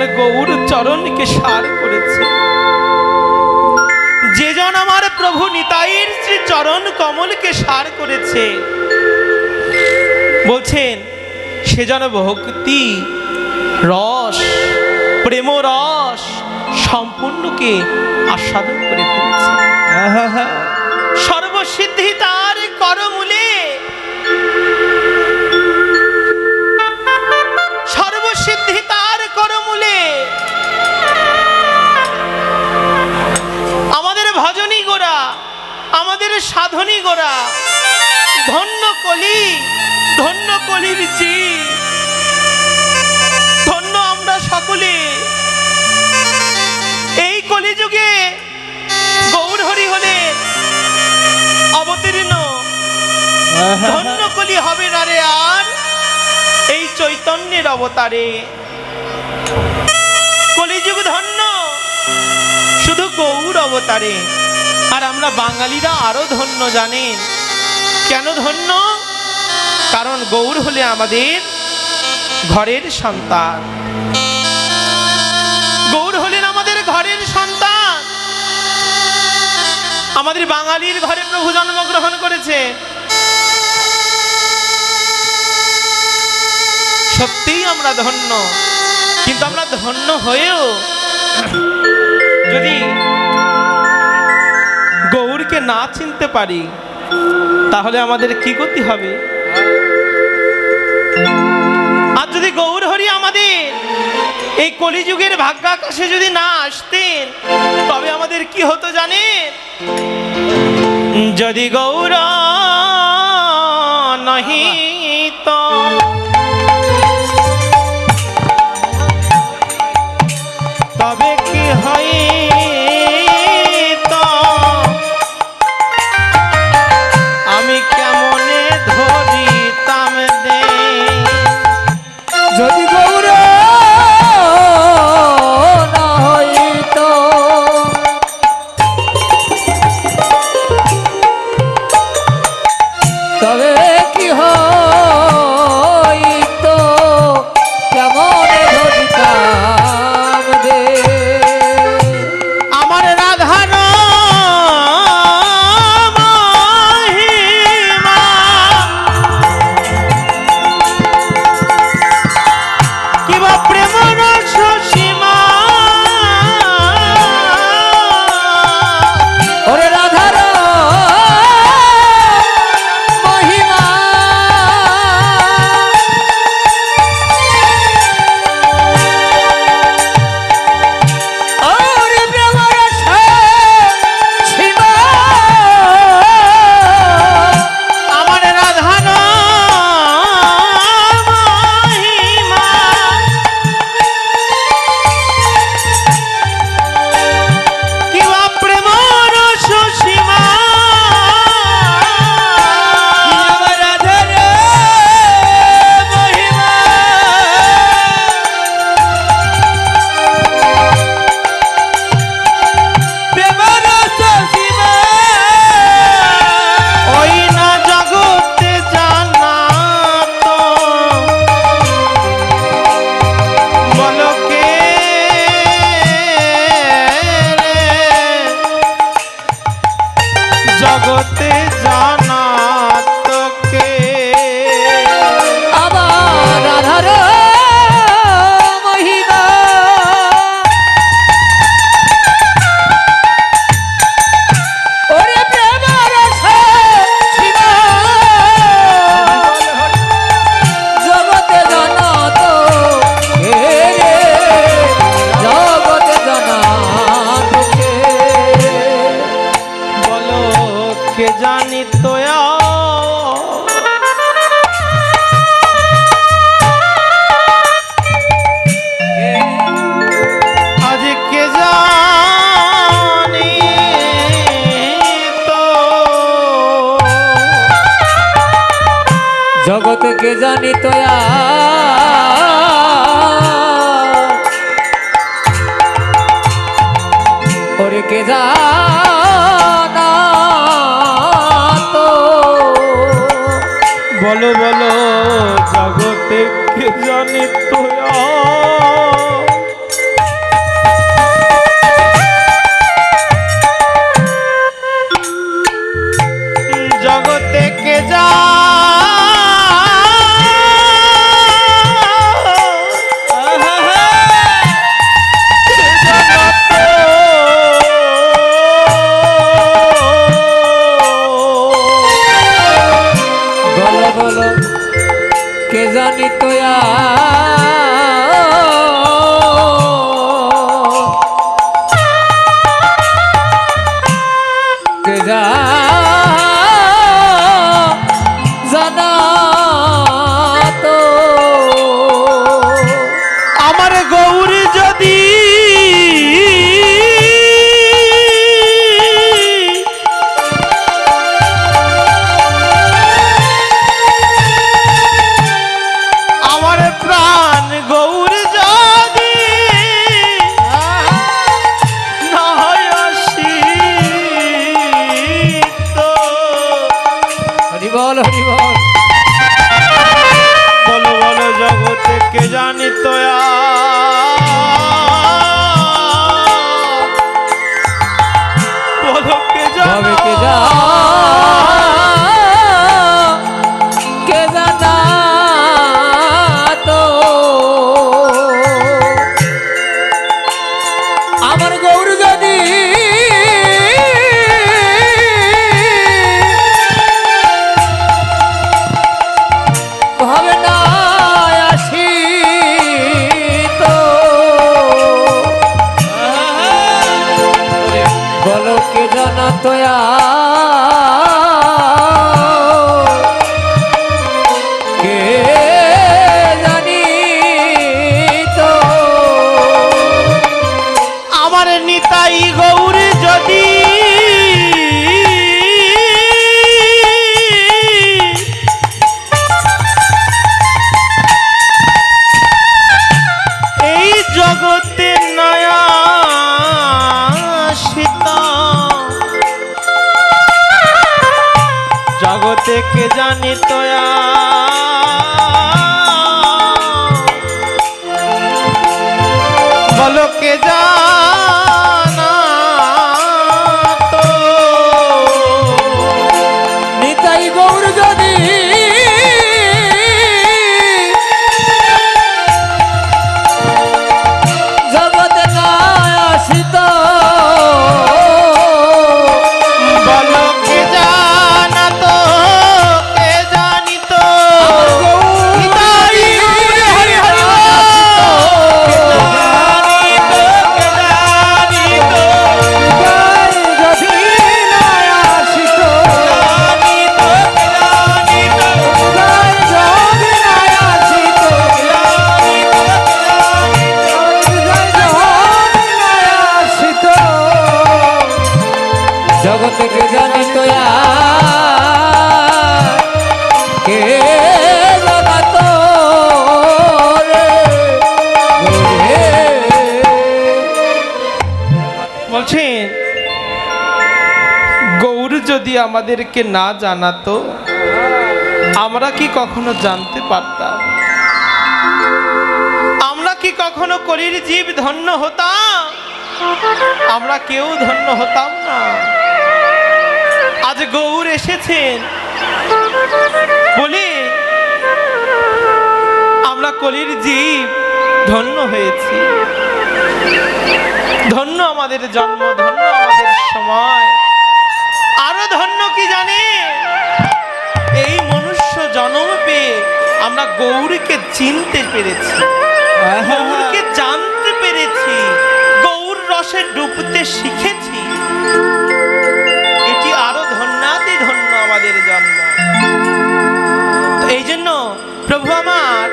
আমার গৌর চরণকে সার করেছে। যে জন আমার প্রভু নিতাইয়ের শ্রী চরণ কমলকে সার করেছে, বলছেন সেজন ভক্তি রস প্রেম রস সম্পূর্ণকে আস্বাদন করে ফেলেছে। সর্বসিদ্ধি তার করমূলে, সর্বসিদ্ধি তার করমূলে। আমাদের ভজনী গোরা, আমাদের সাধনী গোরা, ধন্য কলি, ধন্য কলির জি, ধন্য আমরা সকলে। এই কলিযুগে গৌর হরি হলে অবতীর্ণ, ধন্য কলি হবে না রে আর এই চৈতন্যের অবতারে। কলিযুগ ধন্য শুধু গৌর অবতারে। আর আমরা বাঙালিরা আরো ধন্য, জানেন কেন ধন্য? কারণ গৌর হলে আমাদের ঘরের সন্তান, গৌর হলেন আমাদের ঘরের সন্তান। আমাদের বাঙালির ঘরে প্রভু জন্মগ্রহণ করেছে, সত্যিই আমরা ধন্য। কিন্তু আমরা ধন্য হয়েও যদি গৌরকে না চিনতে পারি, তাহলে আমাদের কি গতি হবে? আর যদি গৌর হরি আমাদের এই কলিযুগের ভাগ্যাকাশে যদি না আসতেন, তবে আমাদের কি হতো জানেন? যদি গৌর নহি তো তবে কি হয়? আমি কেমনে ধরিতাম দে, যদি গৌর না হইতো তবে কি হইতো, কেমন ধরিতাম দে। আমার রাধার মহিমা কিবা প্রেম রস সীমা, ওরে রাধার মহিমা ওরে প্রেম রস সীমা, আমার রাধার মহিমা কিবা প্রেম রস সীমা। আমার রাধার মহিমা প্রেম রস সীমা, ওই না জগতে জানা তো বলকে রে, জগতে জানা তোকে। আমার রাধার মহিমা ওরে প্রেম রস সীমা, জগতে জানা তো কে রে, জগতে জানা তোকে। বলো কে জানি তো আজ কে জানি তো, জগতে কে জানি তোয়া, ওরে কে জানা তো। বলো বলো জগতে কে জানি তো জানি তোয়া কে জানা তো আমার গৌর যদি আমার প্রাণ গৌর যদি না হয় আসিত, হরি বল হরি বল বলো বলো জগতে কে জানি তোয়া বলো কে তবে কে জানা তো আমার গৌর যদি ভাবে না আসি তো বলো কে জানা তোয়া কে জানি তো আমার নিতাই গৌর যদি এই জগতে নয়া সীতা, জগতে কে জানি তোয়া বলো কে জানা তো নিতাই গৌর যদি জগতে না আসিত বলো কে জানা তো কে জানি তো নিতাই গৌর হরি হরি বল। কে জানি তো, যদি না আসিত জানি তো, কে জানি তো, যদি না আসিত জানি তো, আসিত জগতে কে জানি তোয়া কে জানাত রে বলছেন গৌর যদি আমাদেরকে না জানাতো আমরা কি কখনো জানতে পারতাম? আমরা কি কখনো কলির জীব ধন্য হতাম? আমরা কেউ ধন্য হতাম না। আজ গৌর এসেছেন বলে আমরা কলির জীব ধন্য হয়েছি। ধন্য আমাদের জন্ম, ধন্য আমাদের সময়। আরো ধন্য কি জানে, এই মনুষ্য জন্ম পেয়ে আমরা গৌরকে চিনতে পেরেছি, গৌরকে জানতে পেরেছি, গৌর রসে ডুবতে শিখেছি। এটি আরো ধন্যাতি ধন্য আমাদের জন্ম। তো এই জন্য প্রভু আমার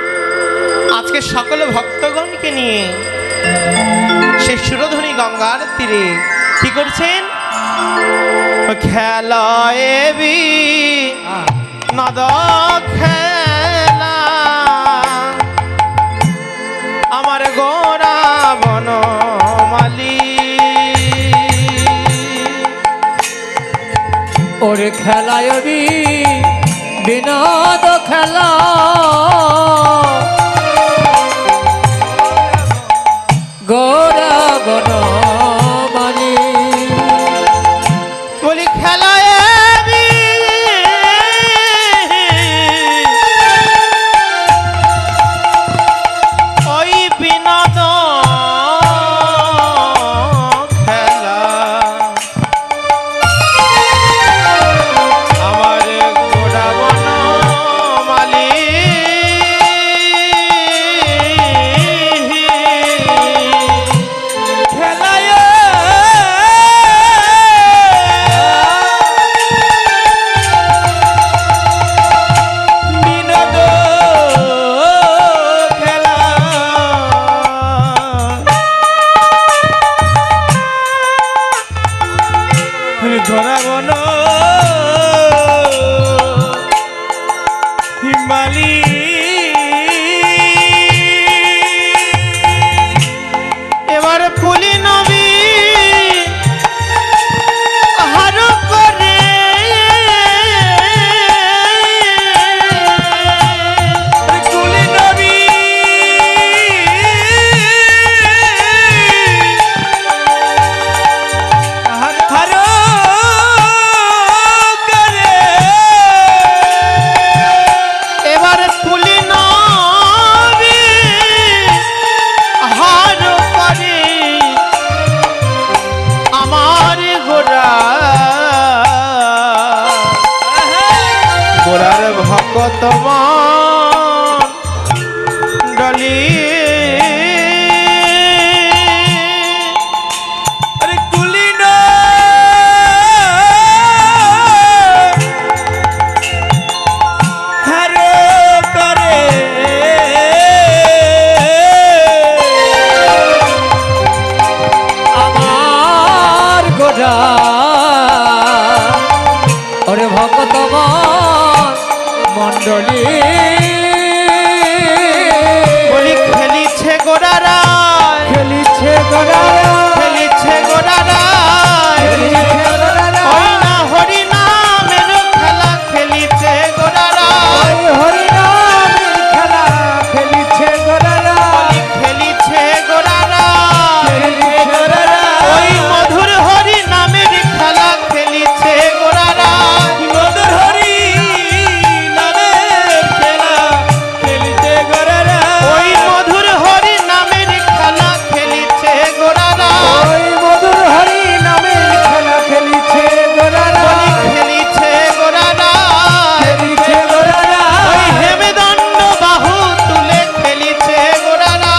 আজকে সকল ভক্তগণকে নিয়ে সেই সুরধনী গঙ্গার তীরে কি করছেন? খেলায়েবি নদ খেলা আমার গোরা বনমালী, ওরে খেলায় বিনোদ খেলা গোরা বনমালী বলি খেলায়েবি ওই বিনোদ খেলা আমার গোরার ভকত মণ্ডলী ওরে ভক্ত মণ্ডলী বলি খেলিছে গোরারা, খেলিছে গোরারা, খেলিছে গোরারা, ওই না হরি নামের খেলা খেলিছে গোরারা, হরি নামের খেলা খেলিছে গোরারা, খেলিছে গোরারা, খেলিছে গোরারা, ওই মধুর হরি নামের খেলা খেলিছে গোরারা, মধুর হরি নামের খেলা খেলিছে গোরারা, ওই মধুর হরি নামের খেলা খেলিছে গোরারা, ওই মধুর হরি নামের খেলা খেলিছে গোরারা, বলি খেলিছে গোরারা, খেলিছে গোরারা, ওই হেমদণ্ড বাহু তুলে খেলিছে গোরারা,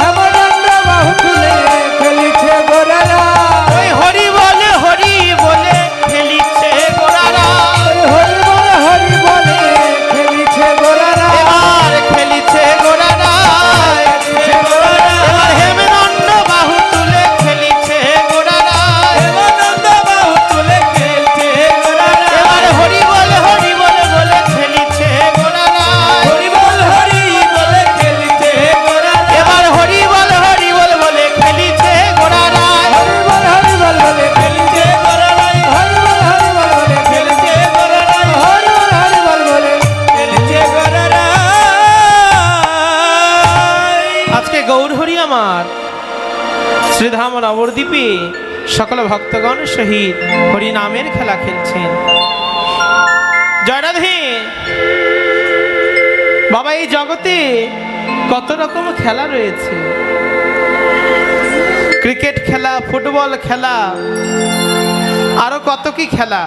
হেমদণ্ড বাহু তুলে খেলিছে গোরারা, ওই হরি বলে খেলিছে গোরারা, হরি বলে খেলিছে গোরারা, এবার খেলিছে গোরারা, খেলিছে গোরারা, এবার হেমদণ্ড বাহু তুলে খেলিছে গোরারা, হেমদণ্ড বাহু তুলে খেলছে গোরারা, এবার হরি বলে খেলিছে গোরারা, হরি বলে খেলিছে গোরারা, এবার হরি বলে খেলিছে গোরারা, হরি বলে খেলিছে গোরারা, হরি বলে খেলিছে গোরারা, হরি বলে খেলিছে গোরারা। আজকে গৌর হরি আমার শ্রীধাম নবদ্বীপে সকল ভক্তগণ সহিত হরি নামের খেলা খেলছেন। জয় রাধে। বাবা, এই জগতে কত রকম খেলা রয়েছে, ক্রিকেট খেলা, ফুটবল খেলা, আরো কত কি খেলা,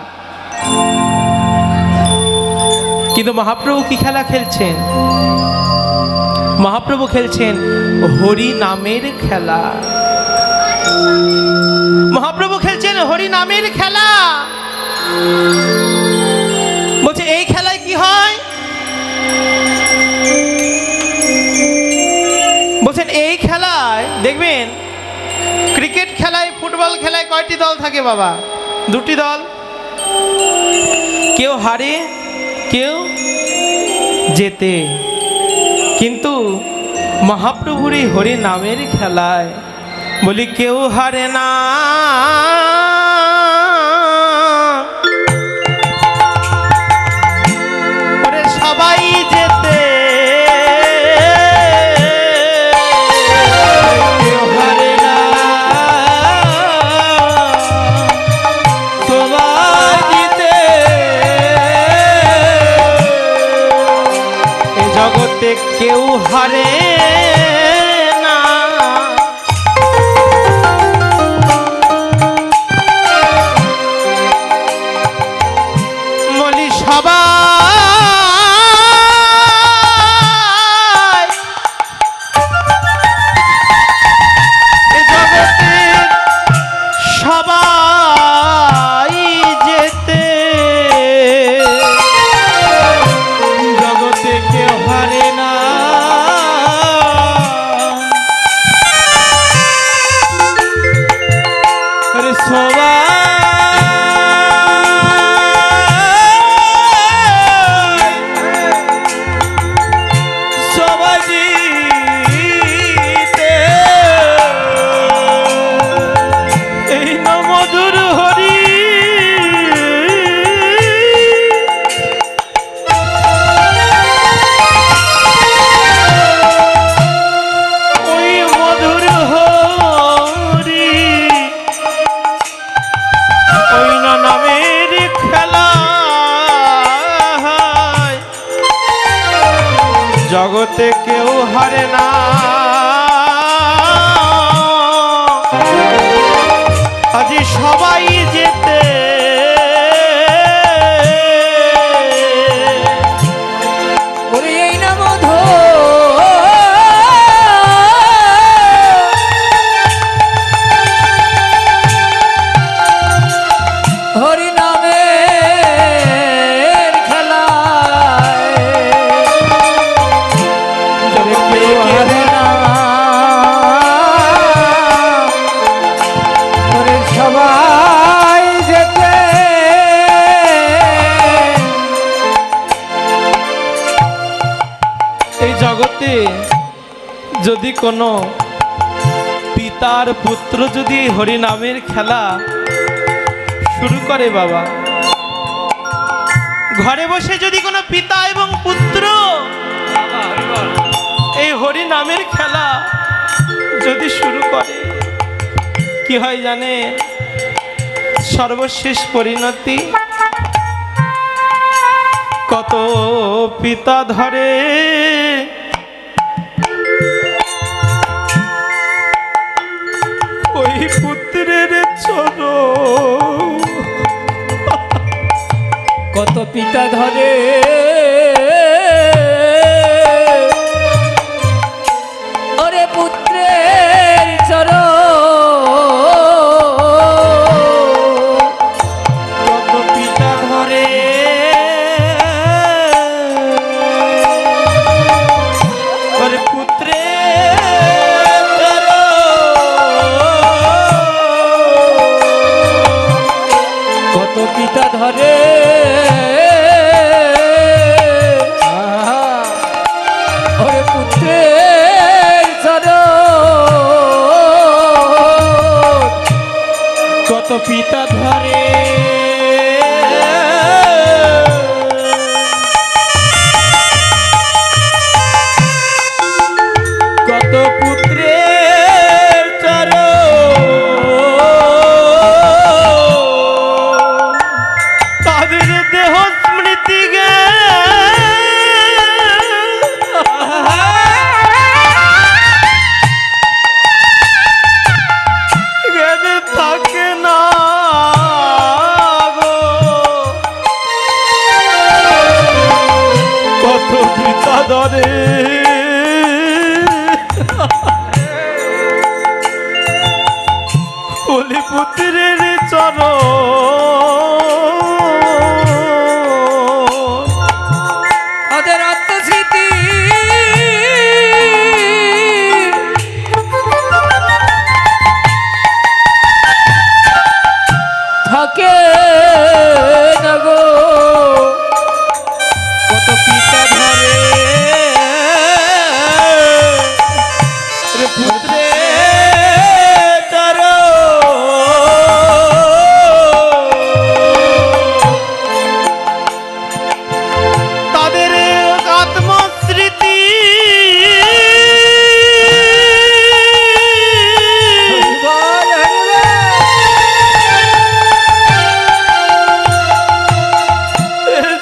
কিন্তু মহাপ্রভু কি খেলা খেলছেন? মহাপ্রভু খেলছেন হরি নামের খেলা। মহাপ্রভু খেলছেন হরি নামের খেলা। বলছে এই খেলায় কি হয়? বলছেন এই খেলায় দেখবেন, ক্রিকেট খেলায়, ফুটবল খেলায় কয়টি দল থাকে বাবা? দুটি দল। কেউ হারে, কেউ জেতে। কিন্তু মহাপ্রভুর এই হরি নামের খেলায় বলি কেউ হারে না, ওরে সবাই যেতে। কেউ হারে না, সবাই জিতে। এ জগতে কেউ হারে না। বলি সবাই এ জগতে সবাই যেতে, জগতে কেউ হারে না। আরে সবাই সবাইতে এই নমধুর হরি ওই মধুর হরি ওই না নামের খেলা জগতে কেউ হারে না। আজি সবাই যেতে বসে যদি কোনো পিতার পুত্র যদি এই হরিনামের খেলা শুরু করে বাবা, ঘরে বসে যদি কোনো পিতা এবং পুত্র এই হরিনামের খেলা যদি শুরু করে, কি হয় জানে? সর্বশেষ পরিণতি কত পিতা ধরে ওই পুত্রের চরণ, কত পিতা ধরে ওরে পুত্রের চরণ, কত পিতা ধরে ওরে পুত্রের চরণ, কত পিতা ধরে ওরে পুত্রের চরণ, কত পিতা ধরে কত পুত্রের চরণ, তাদের দেহ স্মৃতি জ্ঞানে থাকে না গো, কত পিতা ধরে বলি পুত্রের চরণ, ওদের আত্মস্মৃতি থাকে না গো, কত পিতা ধরে রে পুত্রের চরণ, তাদের আত্মস্মৃতি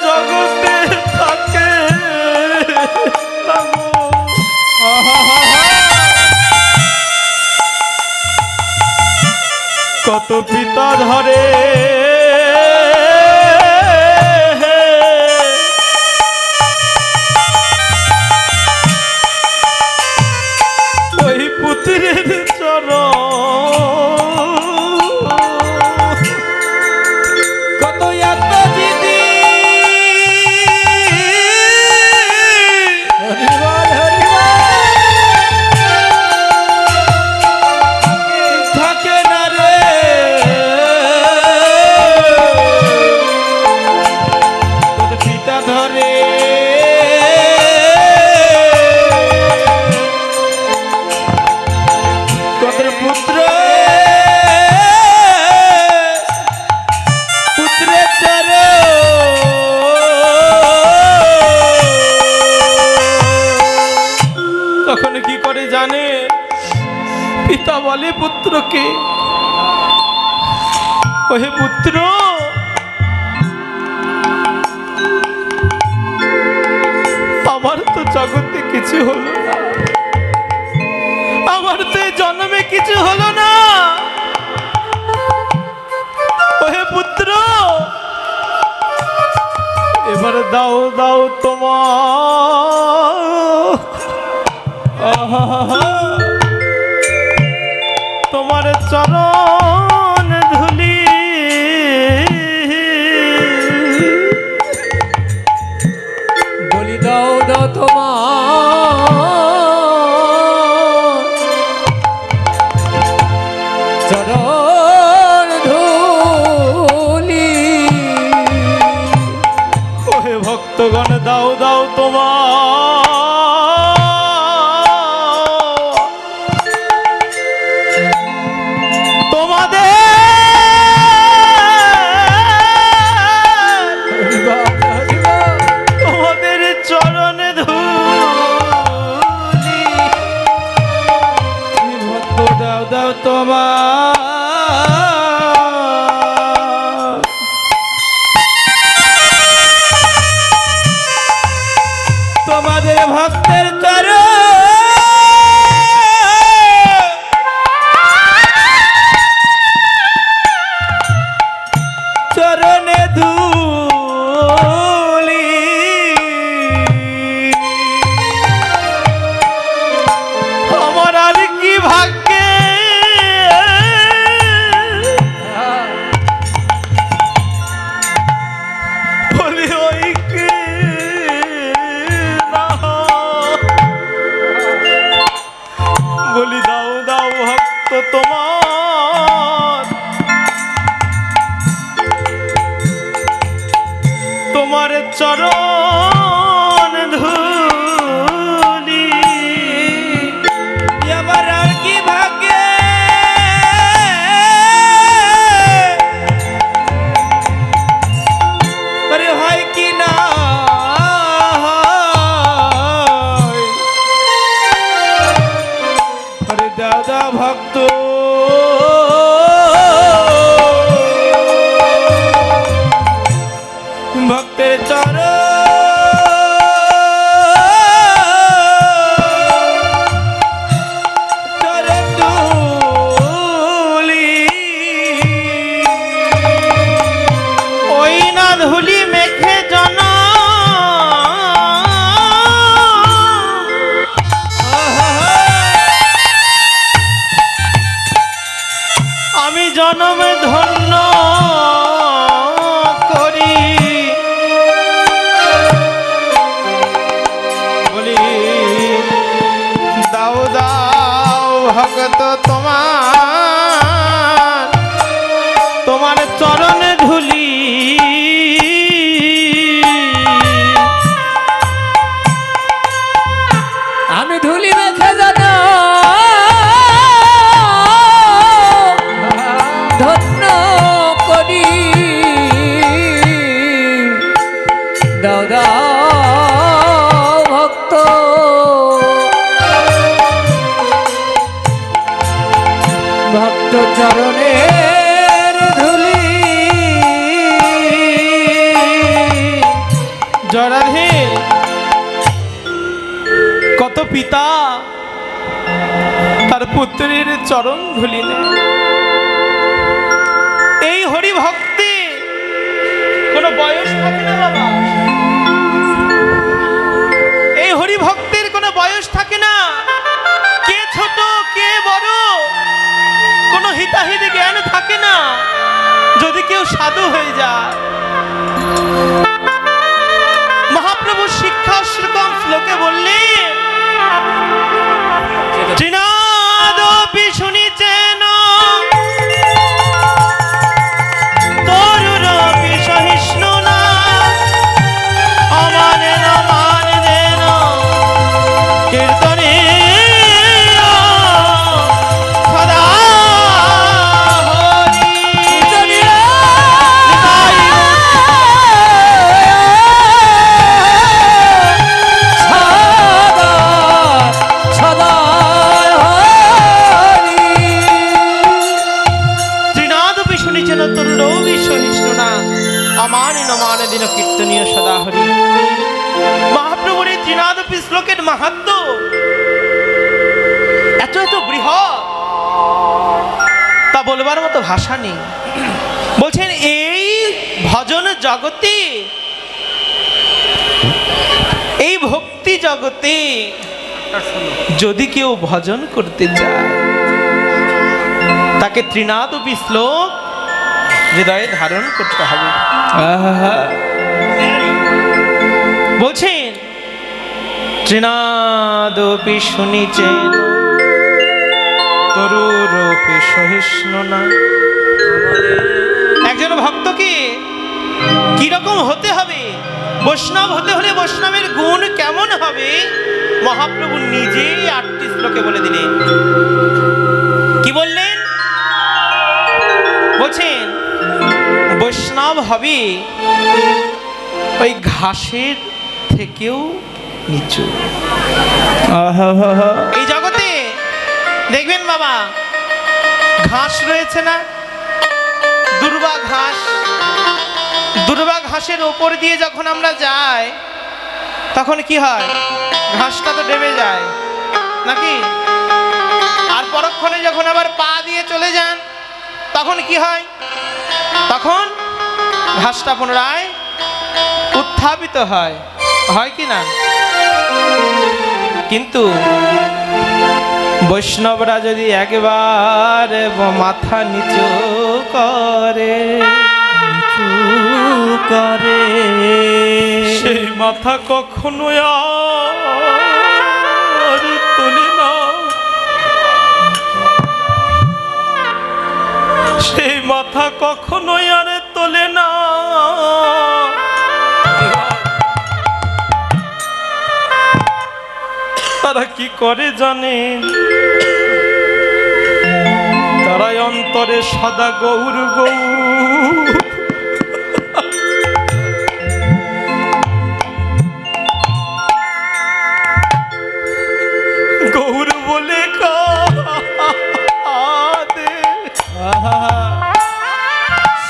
জগতে থাকে না গো। কত পিতা ধরে ওই পুত্রের চরণ, কত আত্মজিদি থাকে না রে, কত পিতা ধরে কত পুত্র পুত্রের চরণ, তখন কি করে জানে? পিতা বলে পুত্রকে, ওহে পুত্র, আমার তো জগতে কিছু হলো না, আমার তো এই জন্মে কিছু হলো না, ওহে পুত্র, এবার দাও দাও তোমার তোমার চরণ ধুলি, বলি দাও দাও তোমার চরণ ধুলি, ওহে ভক্তগণ দাও দাও তোমার তোমাদের ভক্তের চরণে ধুলি আমার আর কি ভাগ্যে বলি ওই কি না। বলি দাও দাও ভক্ত তোমার, তোমার চরণ ধুলি আমার আর কি ভাগ্যে আরে হয় কি না হয়। আরে দাদা ভক্ত ভক্তের চরণ ওই না ধুলি মেঘে জন আমি জনম ধন্য করি। বলি দাও দাও ভগত তোমার, তোমার চরণে ধুলি আমি ধুলি মেখে জানো ধন্য করি। দাও দাও ভক্ত ভক্ত চরণের ধুলি জরাধে কত পিতা তার পুত্রের চরণ ধুলিলেন। এই হরি ভক্তি কোনো বয়স থাকে না বাবা, এই হরি ভক্তির কোনো বয়স থাকে না। কে ছোট কে বড় কোনো হিতাহিত জ্ঞান থাকে না। যদি কেউ সাধু হয়ে যায়, মহাপ্রভু শিক্ষা শ্রীকম শ্লোকে বললেন তৃণাদপি শুনিছেন তরুরপি সহিষ্ণু না অমানেন মানেন কীর্তনে সদা হরি। তৃণাদপি শুনিছেন তরুরপি সহিষ্ণু না অমানেন মানেন কীর্তনীয় সদা হরি। মহাপ্রভুর এই তৃণাদপি শ্লোকের মাহাত্ম্য এত এত বৃহৎ, তা বলবার মতো ভাষা নেই। বলছেন এই ভজন জগতে, এই ভক্তি জগতে যদি কেউ ভজন করতে চায়, তাকে তৃণাদপি শ্লোক হৃদয়ে ধারণ করতে হবে। বলছেন তৃণাদপি শুনিছেন তরুরপি সহিষ্ণু না। একজন ভক্তকে কিরকম হতে হবে, বৈষ্ণব হতে হলে বৈষ্ণবের গুণ কেমন হবে, মহাপ্রভু নিজেই 8টি শ্লোকে বলে দিলেন। কি বললেন? বলছেন বৈষ্ণব হবে ওই ঘাসের থেকেও নিচু। এই জগতে দেখবেন বাবা, ঘাস রয়েছে না, দুর্বা ঘাস, দুর্বা ঘাসের ওপর দিয়ে যখন আমরা যাই তখন কি হয়, ঘাসটা তো ডেবে যায় নাকি? আর পরক্ষণে যখন আবার পা দিয়ে চলে যান তখন কি হয়, তখন ঘাসটা পুনরায় উত্থাপিত হয়, হয় কি না? কিন্তু বৈষ্ণবরা যদি একবার মাথা নিচু করে সেই মাথা কখনো আর তোলে না, সেই মাথা কখনোই আর তোলে না। তারা কি করে জানেন? তারা অন্তরে সদা গৌর গৌর গৌর বলে কাঁদে।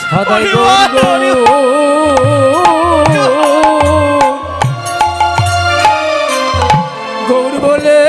সদাই গৌর গৌর বলে